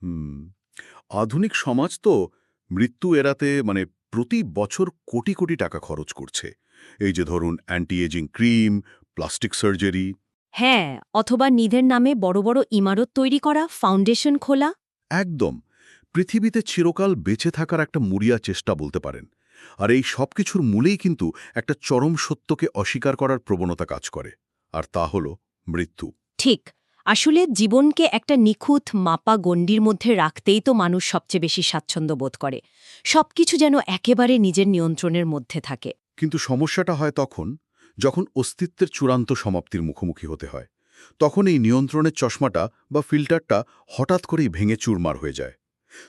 হুম। আধুনিক সমাজ তো মৃত্যু এড়াতে প্রতি বছর কোটি কোটি টাকা খরচ করছে। এই যে ধরুন anti ageing cream, plastic surgery. হ্যাঁ, অথবা নিধের নামে বড় বড় ইমারত তৈরি করা, ফাউন্ডেশন খোলা। একদম। পৃথিবীতে চিরকাল বেঁচে থাকার একটা মরিয়া চেষ্টা বলতে পারেন। আর এই সব কিছুর মূলেই কিন্তু একটা চরম সত্যকে অস্বীকার করার প্রবণতা কাজ করে। আর তা হল মৃত্যু। ঠিক। আসলে জীবনকে একটা নিখুঁত মাপা গণ্ডির মধ্যে রাখতেই তো মানুষ সবচেয়ে বেশি স্বাচ্ছন্দ্য বোধ করে। সবকিছু যেন একেবারে নিজের নিয়ন্ত্রণের মধ্যে থাকে। কিন্তু সমস্যাটা হয় তখন, যখন অস্তিত্বের চূড়ান্ত সমাপ্তির মুখোমুখি হতে হয়। তখন এই নিয়ন্ত্রণের চশমাটা বা ফিল্টারটা হঠাৎ করেই ভেঙে চুরমার হয়ে যায়।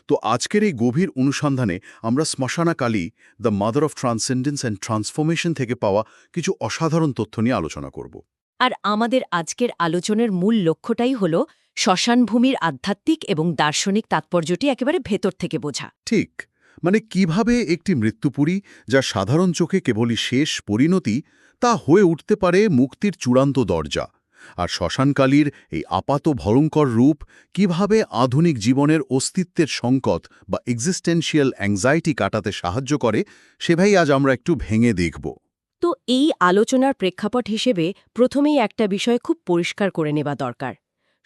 তো আজকের এই গভীর অনুসন্ধানে আমরা Shmashana Kali, the mother of transcendence and transformation থেকে পাওয়া কিছু অসাধারণ তথ্য নিয়ে আলোচনা করব। আর আমাদের আজকের আলোচনার মূল লক্ষ্যটাই হল শ্মশানভূমির আধ্যাত্মিক এবং দার্শনিক তাৎপর্যটি একেবারে ভেতর থেকে বোঝা। ঠিক, কিভাবে একটি মৃত্যুপুরী, যা সাধারণ চোখে কেবলই শেষ পরিণতি, তা হয়ে উঠতে পারে মুক্তির চূড়ান্ত দরজা। আর শ্মশানকালীর এই আপাত ভয়ঙ্কর রূপ কিভাবে আধুনিক জীবনের অস্তিত্বের সংকট বা এক্সিস্টেন্সিয়াল অ্যাংজাইটি কাটাতে সাহায্য করে, সেভাই আজ আমরা একটু ভেঙে দেখব। তো এই আলোচনার প্রেক্ষাপট হিসেবে প্রথমেই একটা বিষয় খুব পরিষ্কার করে নেওয়া দরকার।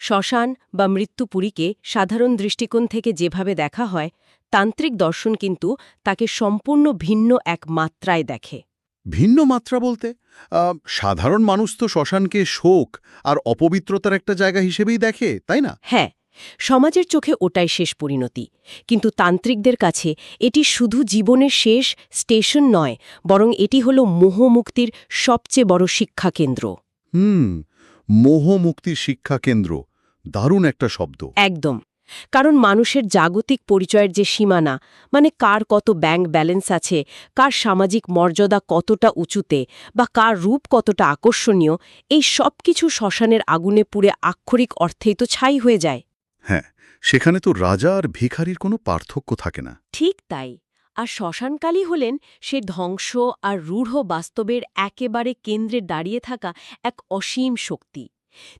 শ্মশান বা মৃত্যুপুরীকে সাধারণ দৃষ্টিকোণ থেকে যেভাবে দেখা হয়, তান্ত্রিক দর্শন কিন্তু তাকে সম্পূর্ণ ভিন্ন এক মাত্রায় দেখে। ভিন্ন মাত্রা বলতে সাধারণ মানুষ তো শ্মশানকে শোক আর অপবিত্রতার একটা জায়গা হিসেবেই দেখে, তাই না? হ্যাঁ, সমাজের চোখে ওটাই শেষ পরিণতি। কিন্তু তান্ত্রিকদের কাছে এটি শুধু জীবনের শেষ স্টেশন নয়, বরং এটি হল মোহমুক্তির সবচেয়ে বড় শিক্ষা কেন্দ্র। হুম। মোহমুক্তির শিক্ষা কেন্দ্র, দারুণ একটা শব্দ। একদম। কারণ মানুষের জাগতিক পরিচয়ের যে সীমানা, মানে কার কত ব্যাংক ব্যালেন্স আছে, কার সামাজিক মর্যাদা কতটা উঁচুতে, বা কার রূপ কতটা আকর্ষণীয়, এই সব কিছু শ্মশানের আগুনে পুড়ে আক্ষরিক অর্থেই তো ছাই হয়ে যায়। হ্যাঁ, সেখানে তো রাজা আর ভিখারির কোনো পার্থক্য থাকে না। ঠিক তাই। আর শ্মশানকালী হলেন সে ধ্বংস আর রূঢ় বাস্তবের একেবারে কেন্দ্রে দাঁড়িয়ে থাকা এক অসীম শক্তি।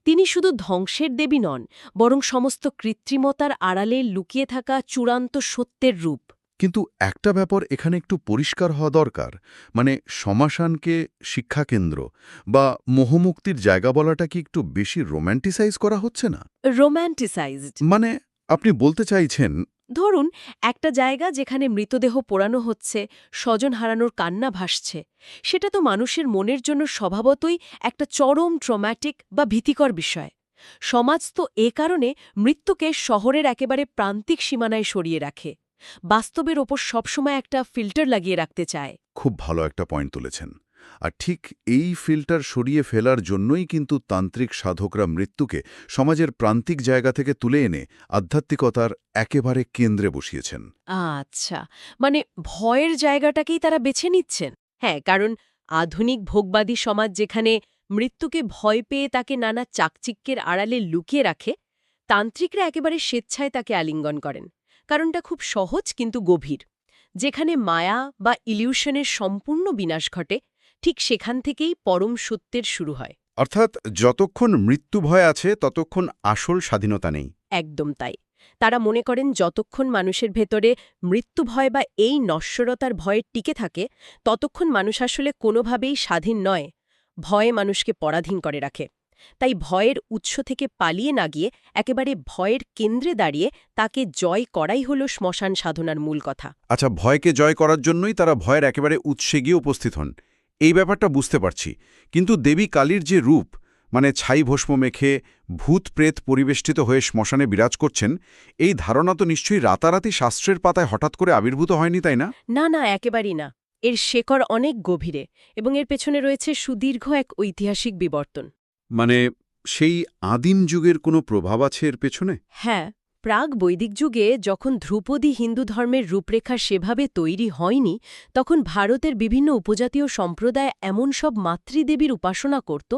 তিনি শুধু ধ্বংসের দেবী নন, বরং সমস্ত কৃত্রিমতার আড়ালে লুকিয়ে থাকা চূড়ান্ত সত্যের রূপ। কিন্তু একটা ব্যাপার এখানে একটু পরিষ্কার হওয়া দরকার। শ্মশানকে শিক্ষাকেন্দ্র বা মোহমুক্তির জায়গা বলাটা কি একটু বেশি রোম্যান্টিসাইজ করা হচ্ছে না? রোম্যান্টিসাইজড। মানে আপনি বলতে চাইছেন? ধরুন, একটা জায়গা যেখানে মৃতদেহ পোড়ানো হচ্ছে, স্বজন হারানোর কান্না ভাসছে, সেটা তো মানুষের মনের জন্য স্বভাবতই একটা চরম ট্রমাটিক বা ভীতিকর বিষয়। সমাজ তো এ কারণে মৃত্যুকে শহরের একেবারে প্রান্তিক সীমানায় সরিয়ে রাখে, বাস্তবের ওপর সবসময় একটা ফিল্টার লাগিয়ে রাখতে চায়। খুব ভালো একটা পয়েন্ট তুলেছেন। আর ঠিক এই ফিল্টার সরিয়ে ফেলার জন্যই কিন্তু তান্ত্রিক সাধকরা মৃত্যুকে সমাজের প্রান্তিক জায়গা থেকে তুলে এনে আধ্যাত্মিকতার একেবারে কেন্দ্রে বসিয়েছেন। আচ্ছা, মানে ভয়ের জায়গাটাকেই তারা বেছে নিচ্ছেন। হ্যাঁ, কারণ আধুনিক ভোগবাদী সমাজ যেখানে মৃত্যুকে ভয় পেয়ে তাকে নানা চাকচিক্যের আড়ালে লুকিয়ে রাখে, তান্ত্রিকরা একেবারে স্বেচ্ছায় তাকে আলিঙ্গন করেন। কারণটা খুব সহজ কিন্তু গভীর। যেখানে মায়া বা ইলিউশনের সম্পূর্ণ বিনাশ ঘটে, ঠিক সেখান থেকেই পরম সত্যের শুরু হয়। অর্থাৎ যতক্ষণ মৃত্যু ভয় আছে ততক্ষণ আসল স্বাধীনতা নেই। একদম তাই। তারা মনে করেন যতক্ষণ মানুষের ভেতরে মৃত্যু ভয় বা এই নশ্বরতার ভয় টিকে থাকে, ততক্ষণ মানুষ আসলে কোনোভাবেই স্বাধীন নয়। ভয়ে মানুষকে পরাধীন করে রাখে। তাই ভয়ের উৎস থেকে পালিয়ে না গিয়ে একেবারে ভয়ের কেন্দ্রে দাঁড়িয়ে তাকে জয় করাই হল শ্মশান সাধনার মূল কথা। আচ্ছা, ভয়কে জয় করার জন্যই তারা ভয়ের একেবারে উৎসে গিয়ে উপস্থিত হন। এই ব্যাপারটা বুঝতে পারছি। কিন্তু দেবী কালীর যে রূপ, ছাই ভস্ম মেখে ভূত প্রেত পরিবেষ্টিত হয়ে শ্মশানে বিরাজ করছেন, এই ধারণা তো নিশ্চয়ই রাতারাতি শাস্ত্রের পাতায় হঠাৎ করে আবির্ভূত হয়নি, তাই না? না, না, একেবারেই না। এর শেকড় অনেক গভীরে, এবং এর পেছনে রয়েছে সুদীর্ঘ এক ঐতিহাসিক বিবর্তন। মানে সেই আদিম যুগের কোনো প্রভাব আছে এর পেছনে? হ্যাঁ, প্রাক বৈদিক যুগে যখন ধ্রুপদী হিন্দু ধর্মের রূপরেখা সেভাবে তৈরি হয়নি, তখন ভারতের বিভিন্ন উপজাতীয় সম্প্রদায় এমন সব মাতৃদেবীর উপাসনা করত,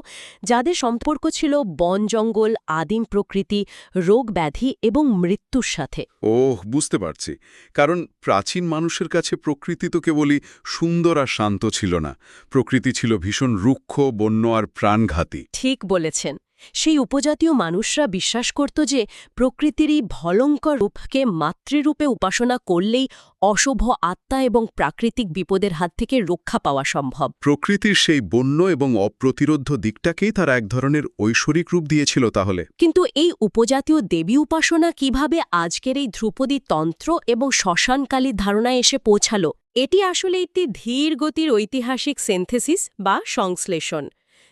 যাদের সম্পর্ক ছিল বন জঙ্গল, আদিম প্রকৃতি, রোগ ব্যাধি এবং মৃত্যুর সাথে। ওহ, বুঝতে পারছি। কারণ প্রাচীন মানুষের কাছে প্রকৃতি তো কেবলই সুন্দর আর শান্ত ছিল না। প্রকৃতি ছিল ভীষণ রুক্ষ, বন্য আর প্রাণঘাতী। ঠিক বলেছেন। সেই উপজাতীয় মানুষরা বিশ্বাস করত যে প্রকৃতিরই ভয়ঙ্কর রূপকে মাতৃরূপে উপাসনা করলেই অশুভ আত্মা এবং প্রাকৃতিক বিপদের হাত থেকে রক্ষা পাওয়া সম্ভব। প্রকৃতির সেই বন্য এবং অপ্রতিরোধ্য দিকটাকেই তারা এক ধরনের ঐশ্বরিক রূপ দিয়েছিল তাহলে। কিন্তু এই উপজাতীয় দেবী উপাসনা কিভাবে আজকের এই ধ্রুপদী তন্ত্র এবং শ্মশানকালীর ধারণায় এসে পৌঁছালো, এটি আসলে একটি ধীর গতির ঐতিহাসিক সিনথেসিস বা সংশ্লেষণ।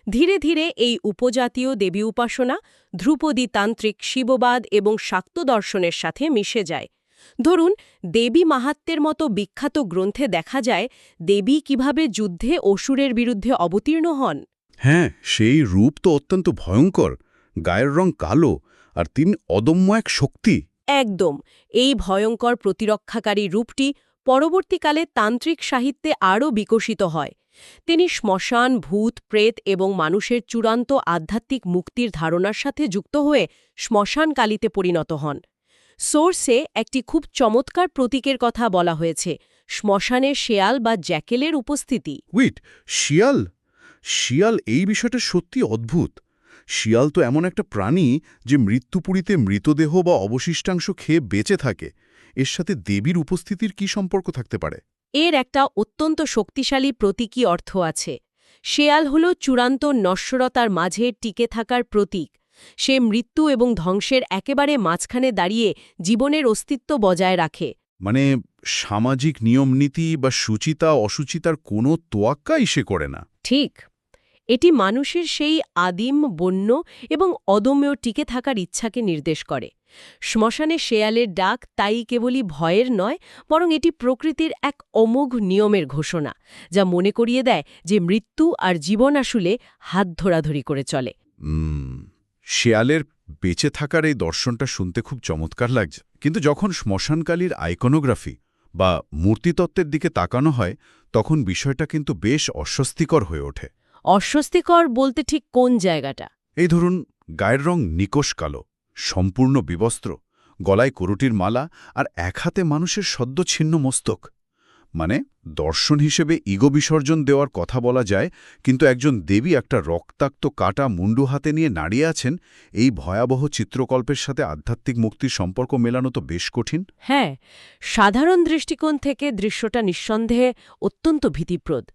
ধীরে ধীরে এই উপজাতীয় দেবী উপাসনা ধ্রুপদী তান্ত্রিক শিববাদ এবং শাক্ত দর্শনের সাথে মিশে যায়। ধরুন, দেবী মাহাত্ম্যের মতো বিখ্যাত গ্রন্থে দেখা যায় দেবী কিভাবে যুদ্ধে অসুরের বিরুদ্ধে অবতীর্ণ হন। হ্যাঁ, সেই রূপ তো অত্যন্ত ভয়ঙ্কর, গায়ের রং কালো, আর তিনি অদম্য এক শক্তি। একদম। এই ভয়ঙ্কর প্রতিরক্ষাকারী রূপটি পরবর্তীকালে তান্ত্রিক সাহিত্যে আরও বিকশিত হয়। তিনি শ্মশান, ভূত, প্রেত এবং মানুষের চূড়ান্ত আধ্যাত্মিক মুক্তির ধারণার সাথে যুক্ত হয়ে শ্মশানকালীতে পরিণত হন। সোর্সে একটি খুব চমৎকার প্রতীকের কথা বলা হয়েছে, শ্মশানের শেয়াল বা জ্যাকেলের উপস্থিতি। শিয়াল? শিয়াল, এই বিষয়টা সত্যি অদ্ভুত। শিয়াল তো এমন একটা প্রাণী যে মৃত্যুপুরীতে মৃতদেহ বা অবশিষ্টাংশ খেয়ে বেঁচে থাকে। এর সাথে দেবীর উপস্থিতির কি সম্পর্ক থাকতে পারে? এর একটা অত্যন্ত শক্তিশালী প্রতীকী অর্থ আছে। শেয়াল হল চূড়ান্ত নশ্বরতার মাঝে টিকে থাকার প্রতীক। সে মৃত্যু এবং ধ্বংসের একেবারে মাঝখানে দাঁড়িয়ে জীবনের অস্তিত্ব বজায় রাখে। মানে সামাজিক নিয়মনীতি বা শুচিতা অশুচিতার কোনো তোয়াক্কাই সে করে না। ঠিক। এটি মানুষের সেই আদিম, বন্য এবং অদম্য টিকে থাকার ইচ্ছাকে নির্দেশ করে। শ্মশানে শেয়ালের ডাক তাই কেবলই ভয়ের নয়, বরং এটি প্রকৃতির এক অমোঘ নিয়মের ঘোষণা, যা মনে করিয়ে দেয় যে মৃত্যু আর জীবন আসলে হাত ধরাধরি করে চলে। শেয়ালের বেঁচে থাকার এই দর্শনটা শুনতে খুব চমৎকার লাগছে। কিন্তু যখন শ্মশানকালীর আইকনোগ্রাফি বা মূর্তিতত্ত্বের দিকে তাকানো হয়, তখন বিষয়টা কিন্তু বেশ অস্বস্তিকর হয়ে ওঠে। অস্বস্তিকর বলতে ঠিক কোন জায়গাটা? এই ধরুন, গায়ের রং নিকষ কালো, সম্পূর্ণ বিবস্ত্র, গলায় করুটির মালা, আর এক হাতে মানুষের সদ্য ছিন্ন মস্তক। মানে দর্শন হিসেবে ইগো বিসর্জন দেওয়ার কথা বলা যায়, কিন্তু একজন দেবী একটা রক্তাক্ত কাটা মুন্ডু হাতে নিয়ে দাঁড়িয়ে আছেন, এই ভয়াবহ চিত্রকল্পের সাথে আধ্যাত্মিক মুক্তির সম্পর্ক মেলানো তো বেশ কঠিন। হ্যাঁ, সাধারণ দৃষ্টিকোণ থেকে দৃশ্যটা নিঃসন্দেহে অত্যন্ত ভীতিপ্রদ,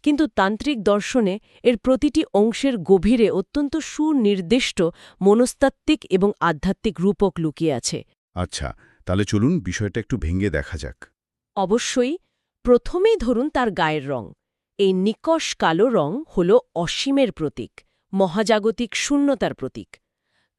কিন্তু তান্ত্রিক দর্শনে এর প্রতিটি অংশের গভীরে অত্যন্ত সুনির্দিষ্ট মনস্তাত্ত্বিক এবং আধ্যাত্মিক রূপক লুকিয়ে আছে। আচ্ছা, তাহলে চলুন বিষয়টা একটু ভেঙে দেখা যাক। অবশ্যই। প্রথমেই ধরুন তার গায়ের রং। এই নিকষ কালো রং হল অসীমের প্রতীক, মহাজাগতিক শূন্যতার প্রতীক।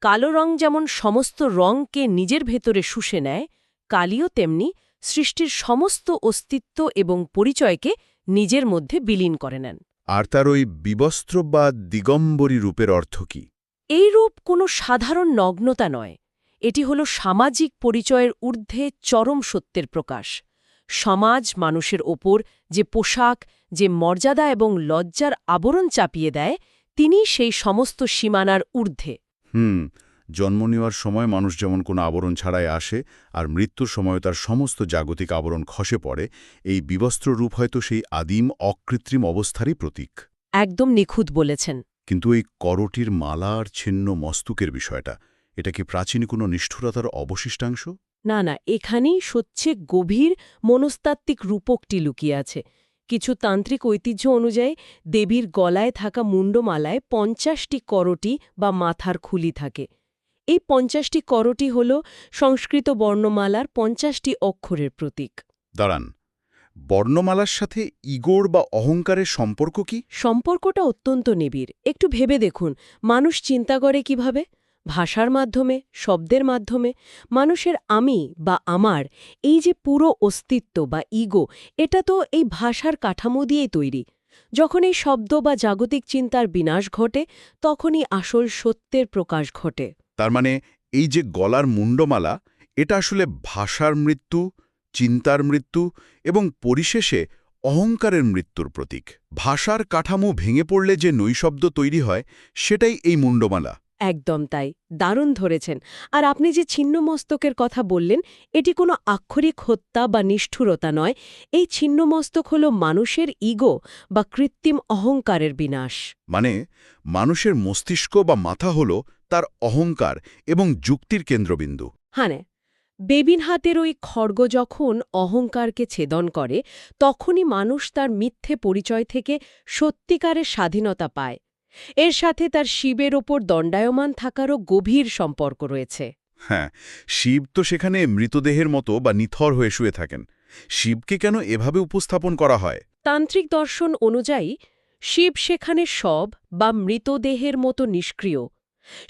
কালো রং যেমন সমস্ত রংকে নিজের ভেতরে শুষে নেয়, কালিও তেমনি সৃষ্টির সমস্ত অস্তিত্ব এবং পরিচয়কে নিজের মধ্যে বিলীন করে নেন। আর তার ওই বিবস্ত্র বা দিগম্বরী রূপের অর্থ কি? এই রূপ কোনো সাধারণ নগ্নতা নয়, এটি হল সামাজিক পরিচয়ের ঊর্ধ্বে চরম সত্যের প্রকাশ। সমাজ মানুষের ওপর যে পোশাক, যে মর্যাদা এবং লজ্জার আবরণ চাপিয়ে দেয়, তিনি সেই সমস্ত সীমানার ঊর্ধ্বে। জন্ম নেওয়ার সময় মানুষ যেমন কোনো আবরণ ছাড়াই আসে, আর মৃত্যুর সময় তার সমস্ত জাগতিক আবরণ খসে পড়ে, এই বিবস্ত্র রূপ হয়তো সেই আদিম অকৃত্রিম অবস্থারই প্রতীক। একদম নিখুঁত বলেছেন। কিন্তু এই করটির মালা আর ছিন্ন মস্তকের বিষয়টা, এটা কি প্রাচীন কোনো নিষ্ঠুরতার অবশিষ্টাংশ? না, এখানেই সবচেয়ে গভীর মনস্তাত্ত্বিক রূপকটি লুকিয়ে আছে। কিছু তান্ত্রিক ঐতিহ্য অনুযায়ী দেবীর গলায় থাকা মুন্ডমালায় ৫০টি করটি বা মাথার খুলি থাকে। এই ৫০টি করটি হল সংস্কৃত বর্ণমালার ৫০টি অক্ষরের প্রতীক। দাঁড়ান, বর্ণমালার সাথে ইগোর বা অহংকারের সম্পর্ক কি? সম্পর্কটা অত্যন্ত নিবিড়। একটু ভেবে দেখুন, মানুষ চিন্তা করে কিভাবে? ভাষার মাধ্যমে, শব্দের মাধ্যমে। মানুষের আমি বা আমার, এই যে পুরো অস্তিত্ব বা ইগো, এটা তো এই ভাষার কাঠামো দিয়েই তৈরি। যখন এই শব্দ বা জাগতিক চিন্তার বিনাশ ঘটে, তখনই আসল সত্যের প্রকাশ ঘটে। তার মানে এই যে গলার মুন্ডমালা, এটা আসলে ভাষার মৃত্যু, চিন্তার মৃত্যু এবং পরিশেষে অহংকারের মৃত্যুর প্রতীক। ভাষার কাঠামো ভেঙে পড়লে যে নৈশব্দ তৈরি হয়, সেটাই এই মুন্ডমালা। একদম তাই, দারুণ ধরেছেন। আর আপনি যে ছিন্নমস্তকের কথা বললেন, এটি কোনো আক্ষরিক হত্যা বা নিষ্ঠুরতা নয়। এই ছিন্নমস্তক হল মানুষের ইগো বা কৃত্রিম অহংকারের বিনাশ। মানে মানুষের মস্তিষ্ক বা মাথা হল তার অহংকার এবং যুক্তির কেন্দ্রবিন্দু। হ্যাঁ, বেবিন হাতের ওই খড়গ যখন অহংকারকে ছেদন করে, তখনই মানুষ তার মিথ্যে পরিচয় থেকে সত্যিকারের স্বাধীনতা পায়। এর সাথে তার শিবের ওপর দণ্ডায়মান থাকারও গভীর সম্পর্ক রয়েছে। হ্যাঁ, শিব তো সেখানে মৃতদেহের মতো বা নিথর হয়ে শুয়ে থাকেন। শিবকে কেন এভাবে উপস্থাপন করা হয়? তান্ত্রিক দর্শন অনুযায়ী শিব সেখানে শব বা মৃতদেহের মতো নিষ্ক্রিয়।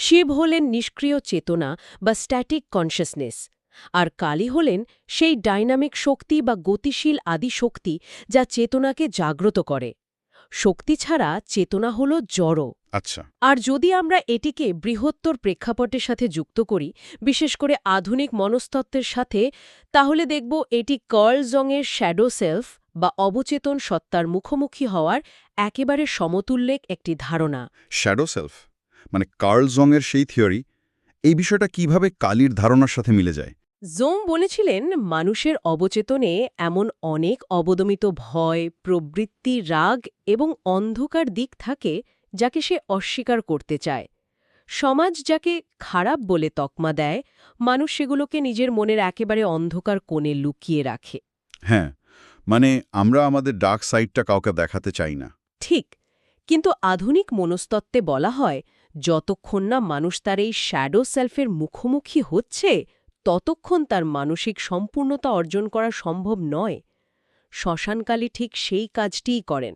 শিব হলেন নিষ্ক্রিয় চেতনা বা স্ট্যাটিক কনশাসনেস, আর কালী হলেন সেই ডাইনামিক শক্তি বা গতিশীল আদি শক্তি যা চেতনাকে জাগ্রত করে। শক্তি ছাড়া চেতনা হল জড়। আচ্ছা। আর যদি আমরা এটিকে বৃহত্তর প্রেক্ষাপটের সাথে যুক্ত করি, বিশেষ করে আধুনিক মনস্তত্ত্বের সাথে, তাহলে দেখব এটি কার্ল জংয়ের শ্যাডো সেলফ বা অবচেতন সত্তার মুখোমুখি হওয়ার একেবারে সমতুল্য একটি ধারণা। শ্যাডো সেলফ মানে কার্ল জংয়ের সেই থিওরি, এই বিষয়টা কিভাবে কালীর ধারণার সাথে মিলে যায়? জোং বলেছিলেন, মানুষের অবচেতনে এমন অনেক অবদমিত ভয়, প্রবৃত্তি, রাগ এবং অন্ধকার দিক থাকে যাকে সে অস্বীকার করতে চায়। সমাজ যাকে খারাপ বলে তকমা দেয়, মানুষ সেগুলোকে নিজের মনের একেবারে অন্ধকার কোণে লুকিয়ে রাখে। হ্যাঁ, মানে আমরা আমাদের ডার্ক সাইডটা কাউকে দেখাতে চাই না। ঠিক, কিন্তু আধুনিক মনস্তত্ত্বে বলা হয়, যতক্ষণ না মানুষ তার এই শ্যাডো সেলফের মুখোমুখি হচ্ছে, ততক্ষণ তার মানসিক সম্পূর্ণতা অর্জন করা সম্ভব নয়। শ্মশানকালী ঠিক সেই কাজটিই করেন।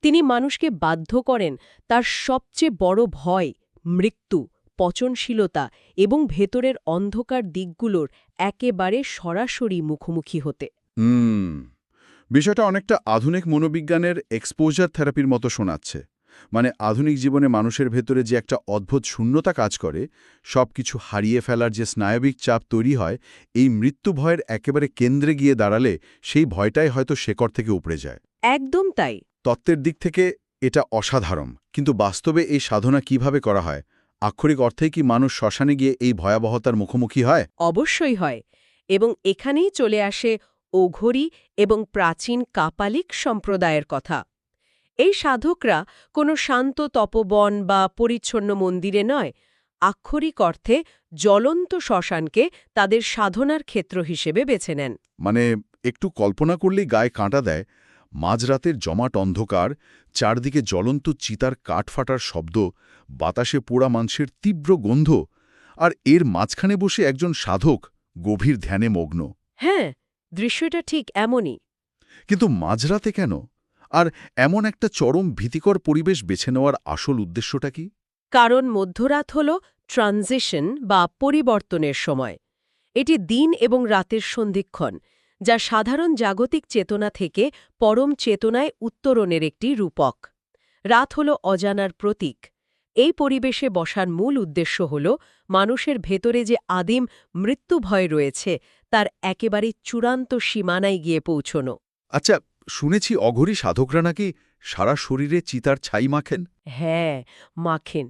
তিনি মানুষকে বাধ্য করেন তার সবচেয়ে বড় ভয়, মৃত্যু, পচনশীলতা এবং ভেতরের অন্ধকার দিকগুলোর একেবারে সরাসরি মুখোমুখি হতে। বিষয়টা অনেকটা আধুনিক মনোবিজ্ঞানের এক্সপোজার থেরাপির মতো শোনাচ্ছে। মানে আধুনিক জীবনে মানুষের ভেতরে যে একটা অদ্ভুত শূন্যতা কাজ করে, সবকিছু হারিয়ে ফেলার যে স্নায়বিক চাপ তৈরি হয়, এই মৃত্যু ভয়ের একেবারে কেন্দ্রে গিয়ে দাঁড়ালে সেই ভয়টাই হয়তো শেকড় থেকে উপড়ে যায়। একদম তাই। তত্ত্বের দিক থেকে এটা অসাধারণ, কিন্তু বাস্তবে এই সাধনা কিভাবে করা হয়? আক্ষরিক অর্থেই কি মানুষ শ্মশানে গিয়ে এই ভয়াবহতার মুখোমুখি হয়? অবশ্যই হয়, এবং এখানেই চলে আসে ওঘরি এবং প্রাচীন কাপালিক সম্প্রদায়ের কথা। এই সাধকরা কোনো শান্ত তপবন বা পরিচ্ছন্ন মন্দিরে নয়, আক্ষরিক অর্থে জ্বলন্ত শ্মশানকে তাদের সাধনার ক্ষেত্র হিসেবে বেছে নেন। মানে একটু কল্পনা করলেই গায়ে কাঁটা দেয়। মাঝরাতের জমাট অন্ধকার, চারদিকে জ্বলন্ত চিতার কাঠ ফাটার শব্দ, বাতাসে পোড়া মাংসের তীব্র গন্ধ, আর এর মাঝখানে বসে একজন সাধক গভীর ধ্যানে মগ্ন। হ্যাঁ, দৃশ্যটা ঠিক এমনই। কিন্তু মাঝরাতে কেন? আর এমন একটা চরম ভীতিকর পরিবেশ বেছে নেওয়ার আসল উদ্দেশ্যটা কি? কারণ মধ্যরাত হল ট্রানজিশন বা পরিবর্তনের সময়। এটি দিন এবং রাতের সন্ধিক্ষণ, যা সাধারণ জাগতিক চেতনা থেকে পরম চেতনায় উত্তরণের একটি রূপক। রাত হল অজানার প্রতীক। এই পরিবেশে বসার মূল উদ্দেশ্য হল মানুষের ভেতরে যে আদিম মৃত্যু ভয় রয়েছে, তার একেবারে চূড়ান্ত সীমানায় গিয়ে পৌঁছনো। আচ্ছা, শুনেছি অঘরী সাধকরা নাকি সারা শরীরে চিতার ছাই মাখেন। হ্যাঁ, মাখেন।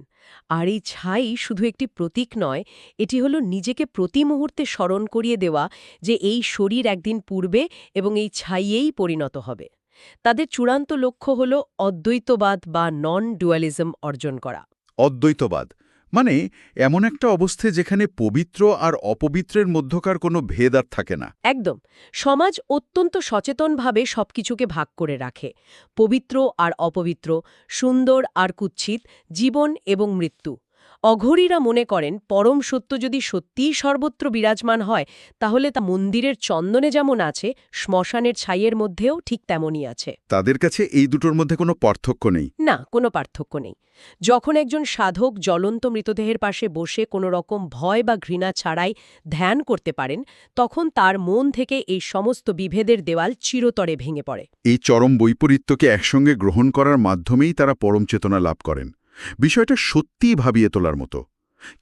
আর এই ছাই শুধু একটি প্রতীক নয়, এটি হল নিজেকে প্রতি মুহূর্তে স্মরণ করিয়ে দেওয়া যে এই শরীর একদিন পূর্বে এবং এই ছাইয়েই পরিণত হবে। তাদের চূড়ান্ত লক্ষ্য হল অদ্বৈতবাদ বা নন ডুয়ালিজম অর্জন করা। অদ্বৈতবাদ মানে এমন একটা অবস্থা যেখানে পবিত্র আর অপবিত্রের মধ্যকার কোনো ভেদ আর থাকে না। একদম। সমাজ অত্যন্ত সচেতনভাবে সবকিছুকে ভাগ করে রাখে, পবিত্র আর অপবিত্র, সুন্দর আর কুৎসিত, জীবন এবং মৃত্যু। অঘরীরা মনে করেন পরম সত্য যদি সত্যিই সর্বত্র বিরাজমান হয়, তাহলে তা মন্দিরের চন্দনে যেমন আছে, শ্মশানের ছাইয়ের মধ্যেও ঠিক তেমনই আছে। তাদের কাছে এই দুটোর মধ্যে কোনো পার্থক্য নেই। না, কোনো পার্থক্য নেই। যখন একজন সাধক জ্বলন্ত মৃতদেহের পাশে বসে কোনো রকম ভয় বা ঘৃণা ছাড়াই ধ্যান করতে পারেন, তখন তার মন থেকে এই সমস্ত বিভেদের দেওয়াল চিরতরে ভেঙে পড়ে। এই চরম বৈপরীত্যকে একসঙ্গে গ্রহণ করার মাধ্যমেই তারা পরম চেতনা লাভ করেন। বিষয়টা সত্যিই ভাবিয়ে তোলার মতো।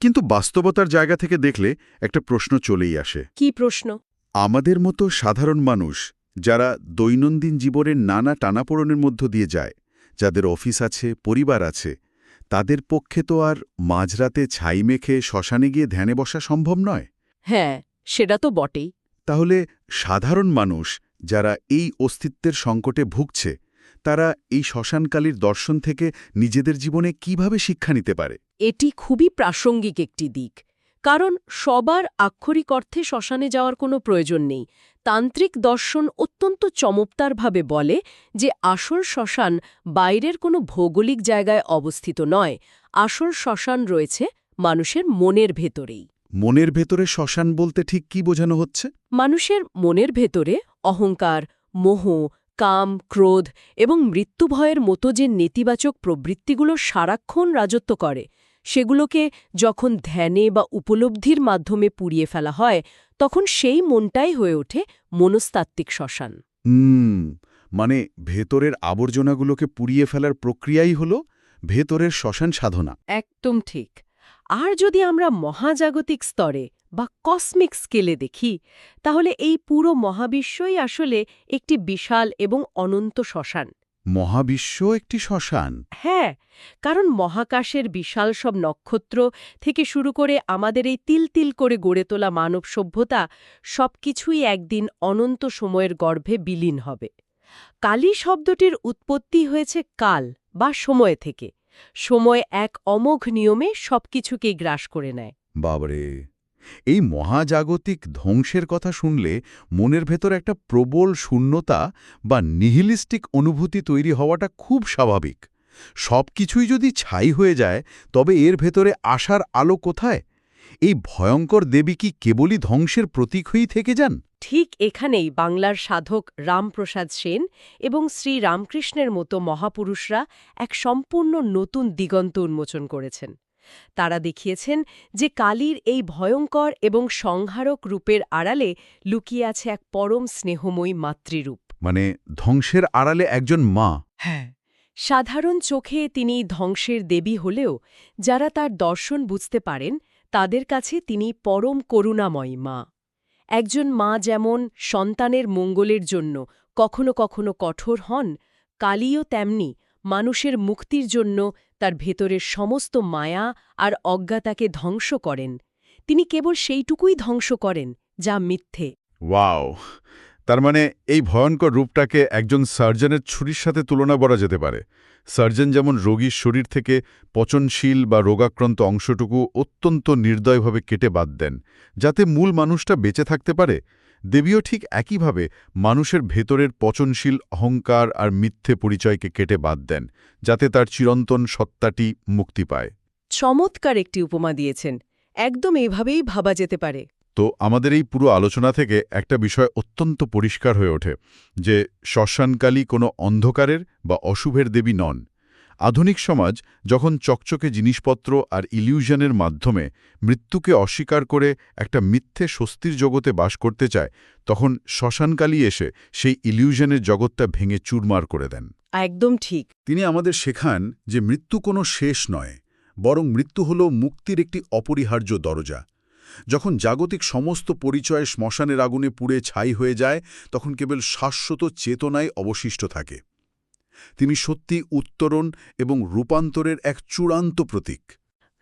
কিন্তু বাস্তবতার জায়গা থেকে দেখলে একটা প্রশ্ন চলেই আসে। কি প্রশ্ন? আমাদের মতো সাধারণ মানুষ, যারা দৈনন্দিন জীবনের নানা টানাপোড়েনের মধ্য দিয়ে যায়, যাদের অফিস আছে, পরিবার আছে, তাদের পক্ষে তো আর মাঝরাতে ছাই মেখে শ্মশানে গিয়ে ধ্যানে বসা সম্ভব নয়। হ্যাঁ, সেটা তো বটেই। তাহলে সাধারণ মানুষ যারা এই অস্তিত্বের সংকটে ভুগছে, তারা এই শ্মশানকালীর দর্শন থেকে নিজেদের জীবনে কিভাবে শিক্ষা নিতে পারে? এটি খুবই প্রাসঙ্গিক একটি দিক, কারণ সবার আক্ষরিক অর্থে শ্মশানে যাওয়ার কোনো প্রয়োজন নেই। তান্ত্রিক দর্শন অত্যন্ত চমৎকারভাবে বলে যে আসল শ্মশান বাইরের কোনো ভৌগোলিক জায়গায় অবস্থিত নয়, আসল শ্মশান রয়েছে মানুষের মনের ভেতরেই। মনের ভেতরে শ্মশান বলতে ঠিক কি বোঝানো হচ্ছে? মানুষের মনের ভেতরে অহংকার, মোহ, কাম, ক্রোধ এবং মৃত্যুভয়ের মতো যে নেতিবাচক প্রবৃত্তিগুলো সারাক্ষণ রাজত্ব করে, সেগুলোকে যখন ধ্যানে বা উপলব্ধির মাধ্যমে পুড়িয়ে ফেলা হয়, তখন সেই মনটাই হয়ে ওঠে মনস্তাত্ত্বিক শ্মশান। মানে ভেতরের আবর্জনাগুলোকে পুড়িয়ে ফেলার প্রক্রিয়াই হল ভেতরের শ্মশান সাধনা। একদম ঠিক। আর যদি আমরা মহাজাগতিক স্তরে বা কসমিক স্কেলে দেখি, তাহলে এই পুরো মহাবিশ্বই আসলে একটি বিশাল এবং অনন্ত শ্মশান। মহাবিশ্ব একটি শ্মশান? হ্যাঁ, কারণ মহাকাশের বিশাল সব নক্ষত্র থেকে শুরু করে আমাদের এই তিল তিল করে গড়ে তোলা মানব সভ্যতা, সবকিছুই একদিন অনন্ত সময়ের গর্ভে বিলীন হবে। কালী শব্দটির উৎপত্তি হয়েছে কাল বা সময় থেকে। সময় এক অমোঘ নিয়মে সবকিছুকেই গ্রাস করে নেয়। বাবারে, এই মহাজাগতিক ধ্বংসের কথা শুনলে মনের ভেতর একটা প্রবল শূন্যতা বা নিহিলিস্টিক অনুভূতি তৈরি হওয়াটা খুব স্বাভাবিক। সবকিছুই যদি ছাই হয়ে যায়, তবে এর ভেতরে আশার আলো কোথায়? এই ভয়ঙ্কর দেবী কি কেবলই ধ্বংসের প্রতীক হয়েই থেকে যান? ঠিক এখানেই বাংলার সাধক রামপ্রসাদ সেন এবং শ্রী রামকৃষ্ণের মতো মহাপুরুষরা এক সম্পূর্ণ নতুন দিগন্ত উন্মোচন করেছেন। তারা দেখিয়েছেন যে কালীর এই ভয়ঙ্কর এবং সংহারক রূপের আড়ালে লুকিয়ে আছে এক পরম স্নেহময়ী মাতৃরূপ। মানে ধ্বংসের আড়ালে একজন মা। হ্যাঁ, সাধারণ চোখে তিনি ধ্বংসের দেবী হলেও যারা তার দর্শন বুঝতে পারেন, তাদের কাছে তিনি পরম করুণাময়ী মা। একজন মা যেমন সন্তানের মঙ্গলের জন্য কখনো কখনো কঠোর হন, কালীও তেমনি মানুষের মুক্তির জন্য তার ভেতরের সমস্ত মায়া আর অজ্ঞাতাকে ধ্বংস করেন। তিনি কেবল সেইটুকুই ধ্বংস করেন যা মিথ্যে। ওয়াও! তার মানে এই ভয়ঙ্কর রূপটাকে একজন সার্জনের ছুরির সাথে তুলনা করা যেতে পারে। সার্জন যেমন রোগীর শরীর থেকে পচনশীল বা রোগাক্রান্ত অংশটুকু অত্যন্ত নির্দয়ভাবে কেটে বাদ দেন, যাতে মূল মানুষটা বেঁচে থাকতে পারে। দেবীও ঠিক একইভাবে মানুষের ভেতরের পচনশীল অহংকার আর মিথ্যে পরিচয়কে কেটে বাদ দেন, যাতে তার চিরন্তন সত্তাটি মুক্তি পায়। চমৎকার একটি উপমা দিয়েছেন। একদম এভাবেই ভাবা যেতে পারে। তো আমাদের এই পুরো আলোচনা থেকে একটা বিষয় অত্যন্ত পরিষ্কার হয়ে ওঠে যে শ্মশানকালী কোনো অন্ধকারের বা অশুভের দেবী নন। আধুনিক সমাজ যখন চকচকে জিনিসপত্র আর ইলিউশনের মাধ্যমে মৃত্যুকে অস্বীকার করে একটা মিথ্যে স্বস্তির জগতে বাস করতে চায়, তখন শ্মশানকালী এসে সেই ইলিউশনের জগৎটা ভেঙে চুরমার করে দেন। একদম ঠিক। তিনি আমাদের শেখান যে মৃত্যু কোনো শেষ নয়, বরং মৃত্যু হল মুক্তির একটি অপরিহার্য দরজা। যখন জাগতিক সমস্ত পরিচয় শ্মশানের আগুনে পুড়ে ছাই হয়ে যায়, তখন কেবল শাশ্বত চেতনায় অবশিষ্ট থাকে। তিনি সত্যি উত্তরণ এবং রূপান্তরের এক চূড়ান্ত প্রতীক।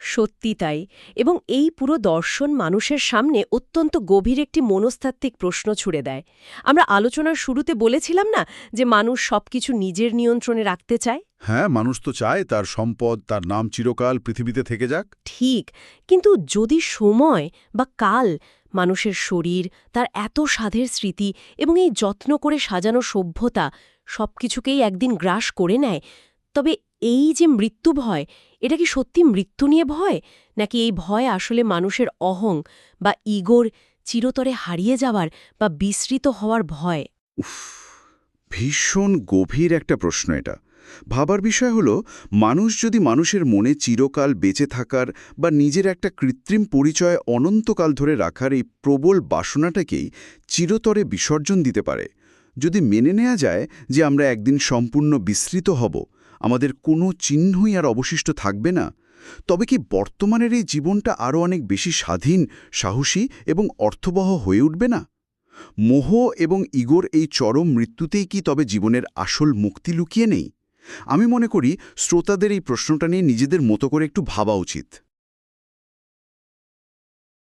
সত্যি তাই, এবং এই পুরো দর্শন মানুষের সামনে অত্যন্ত গভীর একটি মনস্তাত্ত্বিক প্রশ্ন ছুড়ে দেয়। আমরা আলোচনার শুরুতে বলেছিলাম না যে মানুষ সবকিছু নিজের নিয়ন্ত্রণে রাখতে চায়? হ্যাঁ, মানুষ তো চায় তার সম্পদ, তার নাম চিরকাল পৃথিবীতে থেকে যাক। ঠিক, কিন্তু যদি সময় বা কাল মানুষের শরীর, তার এত সাধের স্মৃতি এবং এই যত্ন করে সাজানো সভ্যতা সবকিছুকেই একদিন গ্রাস করে নেয়, তবে এই যে মৃত্যু ভয়, এটা কি সত্যি মৃত্যু নিয়ে ভয়, নাকি এই ভয় আসলে মানুষের অহং বা ইগোর চিরতরে হারিয়ে যাওয়ার বা বিস্মৃত হওয়ার ভয়? ভীষণ গভীর একটা প্রশ্ন এটা। ভাবার বিষয় হলো, মানুষ যদি মানুষের মনে চিরকাল বেঁচে থাকার বা নিজের একটা কৃত্রিম পরিচয় অনন্তকাল ধরে রাখার এই প্রবল বাসনাটাকেই চিরতরে বিসর্জন দিতে পারে, যদি মেনে নেওয়া যায় যে আমরা একদিন সম্পূর্ণ বিস্মৃত হব, আমাদের কোনো চিহ্নই আর অবশিষ্ট থাকবে না, তবে কি বর্তমানের এই জীবনটা আরও অনেক বেশি স্বাধীন, সাহসী এবং অর্থবহ হয়ে উঠবে না? মোহ এবং ইগোর এই চরম মৃত্যুতেই কি তবে জীবনের আসল মুক্তি লুকিয়ে নেই? আমি মনে করি শ্রোতাদের এই প্রশ্নটা নিয়ে নিজেদের মতো করে একটু ভাবা উচিত।